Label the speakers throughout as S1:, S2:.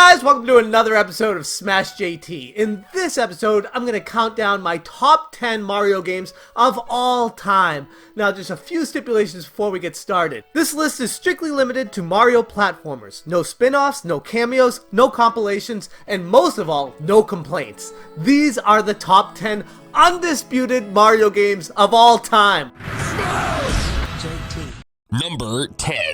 S1: guys, welcome to another episode of Smash JT. In this episode, I'm going to count down my top 10 Mario games of all time. Now, just a few stipulations before we get started. This list is strictly limited to Mario platformers. No spin-offs, no cameos, no compilations, and most of all, no complaints. These are the top 10 undisputed Mario games of all time. JT.
S2: Number 10.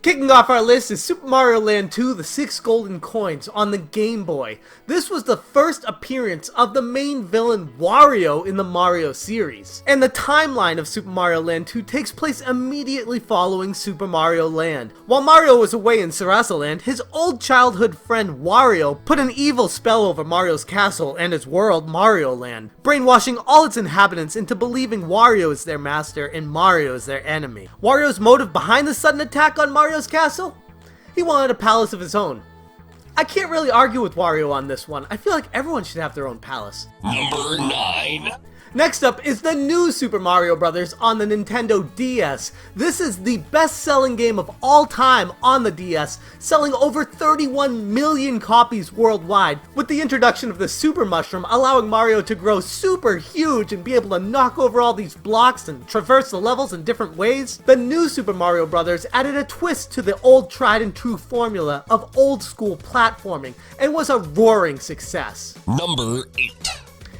S1: Kicking off our list is Super Mario Land 2, The 6 Golden Coins on the Game Boy. This was the first appearance of the main villain Wario in the Mario series. And the timeline of Super Mario Land 2 takes place immediately following Super Mario Land. While Mario was away in Sarasa Land, his old childhood friend Wario put an evil spell over Mario's castle and his world, Mario Land, brainwashing all its inhabitants into believing Wario is their master and Mario is their enemy. Wario's motive behind the sudden attack on Mario's castle? He wanted a palace of his own. I can't really argue with Wario on this one. I feel like everyone should have their own palace.
S2: Number 9.
S1: Next up is the new Super Mario Bros. On the Nintendo DS. This is the best-selling game of all time on the DS, selling over 31 million copies worldwide, with the introduction of the Super Mushroom allowing Mario to grow super huge and be able to knock over all these blocks and traverse the levels in different ways. The new Super Mario Bros. Added a twist to the old tried-and-true formula of old-school platforming and was a roaring success.
S2: Number 8.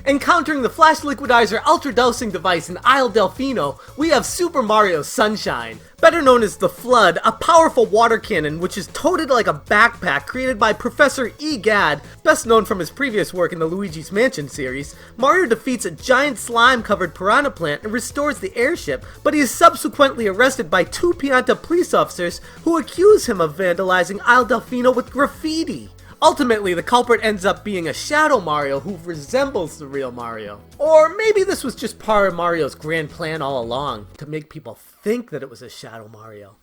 S1: Encountering the Flash Liquidizer Ultra Dosing Device in Isle Delfino, we have Super Mario Sunshine. Better known as the Flood, a powerful water cannon which is toted like a backpack created by Professor E. Gadd, best known from his previous work in the Luigi's Mansion series. Mario defeats a giant slime-covered piranha plant and restores the airship, but he is subsequently arrested by two Pianta police officers who accuse him of vandalizing Isle Delfino with graffiti. Ultimately, the culprit ends up being a Shadow Mario who resembles the real Mario. Or maybe this was just part of Mario's grand plan all along, to make people think that it was a Shadow Mario.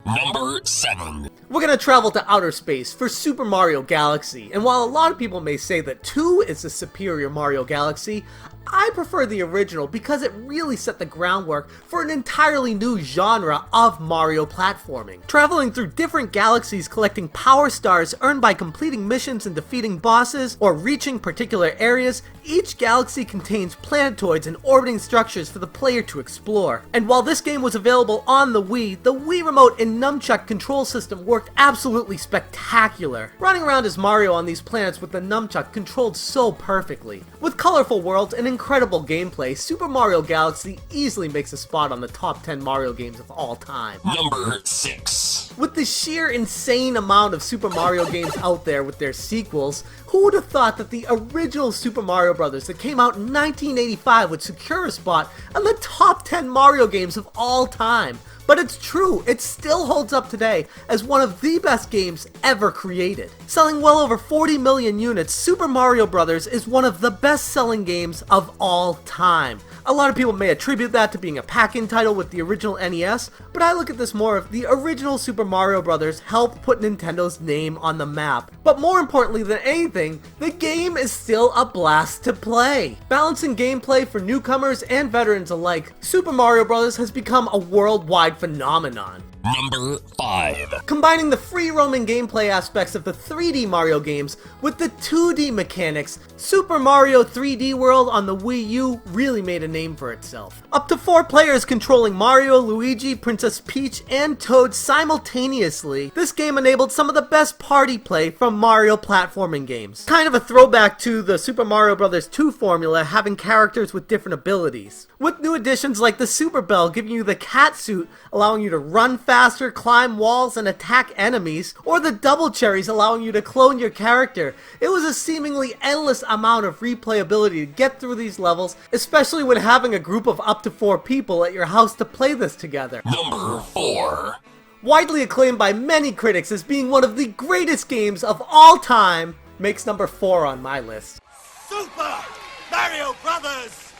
S2: Number 7.
S1: We're gonna travel to outer space for Super Mario Galaxy, and while a lot of people may say that 2 is the superior Mario Galaxy, I prefer the original because it really set the groundwork for an entirely new genre of Mario platforming. Traveling through different galaxies collecting power stars earned by completing missions and defeating bosses or reaching particular areas, each galaxy contains planetoids and orbiting structures for the player to explore. And while this game was available on the Wii Remote and Nunchuck control system worked absolutely spectacular. Running around as Mario on these planets with the Nunchuck controlled so perfectly. With colorful worlds and incredible gameplay, Super Mario Galaxy easily makes a spot on the top 10 Mario games of all time.
S2: Number 6.
S1: With the sheer insane amount of Super Mario games out there with their sequels, who would have thought that the original Super Mario Bros. That came out in 1985 would secure a spot on the top 10 Mario games of all time? But it's true, it still holds up today as one of the best games ever created. Selling well over 40 million units, Super Mario Bros. Is one of the best-selling games of all time. A lot of people may attribute that to being a pack-in title with the original NES, but I look at this more of the original Super Mario Bros. Helped put Nintendo's name on the map. But more importantly than anything, the game is still a blast to play. Balancing gameplay for newcomers and veterans alike, Super Mario Bros. Has become a worldwide phenomenon.
S2: Number 5.
S1: Combining the free-roaming gameplay aspects of the 3D Mario games with the 2D mechanics, Super Mario 3D World on the Wii U really made a name for itself. Up to 4 players controlling Mario, Luigi, Princess Peach, and Toad simultaneously, this game enabled some of the best party play from Mario platforming games. Kind of a throwback to the Super Mario Bros. 2 formula having characters with different abilities. With new additions like the Super Bell giving you the cat suit, allowing you to run faster, climb walls, and attack enemies, or the double cherries allowing you to clone your character. It was a seemingly endless amount of replayability to get through these levels, especially when having a group of up to 4 people at your house to play this together.
S2: Number 4.
S1: Widely acclaimed by many critics as being one of the greatest games of all time, makes number 4 on my list.
S3: Super Mario Brothers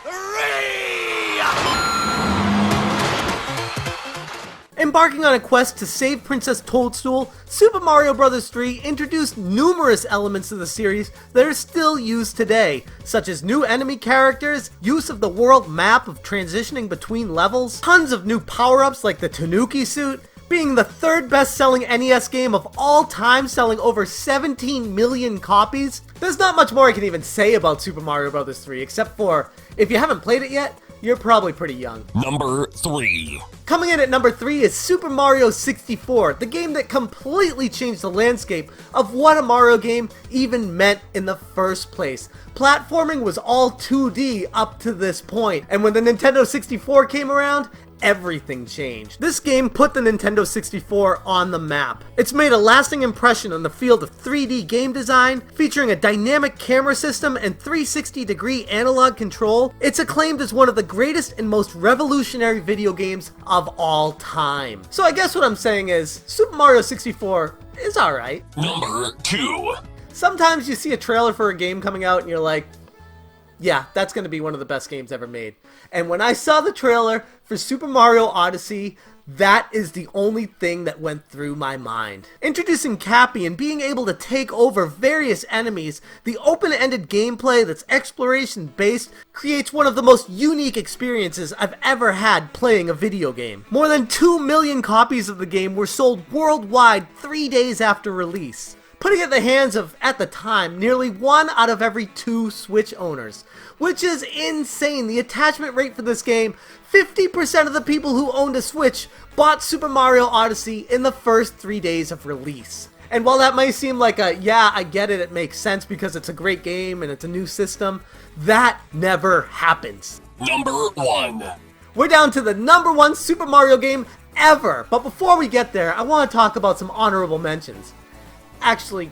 S3: 3!
S1: Embarking on a quest to save Princess Toadstool, Super Mario Bros. 3 introduced numerous elements of the series that are still used today, such as new enemy characters, use of the world map of transitioning between levels, tons of new power-ups like the Tanuki suit, being the third best-selling NES game of all time, selling over 17 million copies. There's not much more I can even say about Super Mario Bros. 3, except for, if you haven't played it yet, you're probably pretty young.
S2: Number 3.
S1: Coming in at number 3 is Super Mario 64, the game that completely changed the landscape of what a Mario game even meant in the first place. Platforming was all 2D up to this point, and when the Nintendo 64 came around, everything changed. This game put the Nintendo 64 on the map. It's made a lasting impression on the field of 3D game design, featuring a dynamic camera system and 360-degree analog control. It's acclaimed as one of the greatest and most revolutionary video games of all time. So I guess what I'm saying is, Super Mario 64 is alright.
S2: Number 2.
S1: Sometimes you see a trailer for a game coming out and you're like, yeah, that's going to be one of the best games ever made. And when I saw the trailer for Super Mario Odyssey, that is the only thing that went through my mind. Introducing Cappy and being able to take over various enemies, the open-ended gameplay that's exploration-based creates one of the most unique experiences I've ever had playing a video game. More than 2 million copies of the game were sold worldwide 3 days after release, putting it in the hands of, at the time, nearly 1 out of every 2 Switch owners, which is insane. The attachment rate for this game, 50% of the people who owned a Switch bought Super Mario Odyssey in the first 3 days of release. And while that might seem like a, yeah, I get it, it makes sense because it's a great game and it's a new system, that never happens.
S2: Number 1.
S1: We're down to the number 1 Super Mario game ever. But before we get there, I want to talk about some honorable mentions. Actually,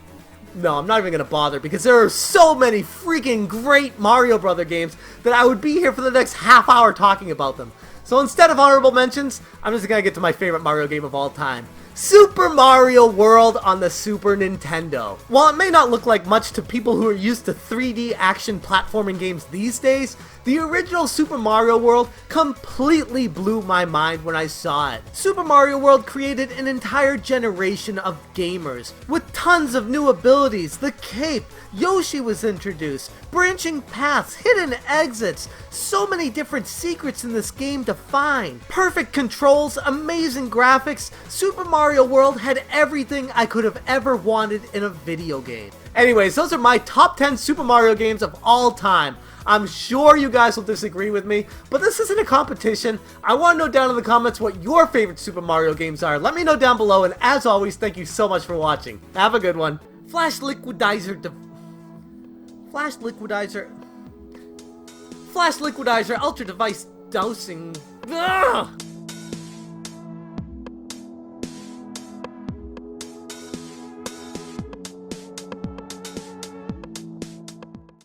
S1: no, I'm not even going to bother because there are so many freaking great Mario Brother games that I would be here for the next half hour talking about them. So instead of honorable mentions, I'm just going to get to my favorite Mario game of all time. Super Mario World on the Super Nintendo. While it may not look like much to people who are used to 3D action platforming games these days, the original Super Mario World completely blew my mind when I saw it. Super Mario World created an entire generation of gamers with tons of new abilities. The cape, Yoshi was introduced, branching paths, hidden exits, so many different secrets in this game to find. Perfect controls, amazing graphics. Super Mario World had everything I could have ever wanted in a video game. Anyways, those are my top 10 Super Mario games of all time. I'm sure you guys will disagree with me, but this isn't a competition. I want to know down in the comments what your favorite Super Mario games are. Let me know down below, and as always, thank you so much for watching. Have a good one. Flash Liquidizer Ultra Device Dosing. Ugh!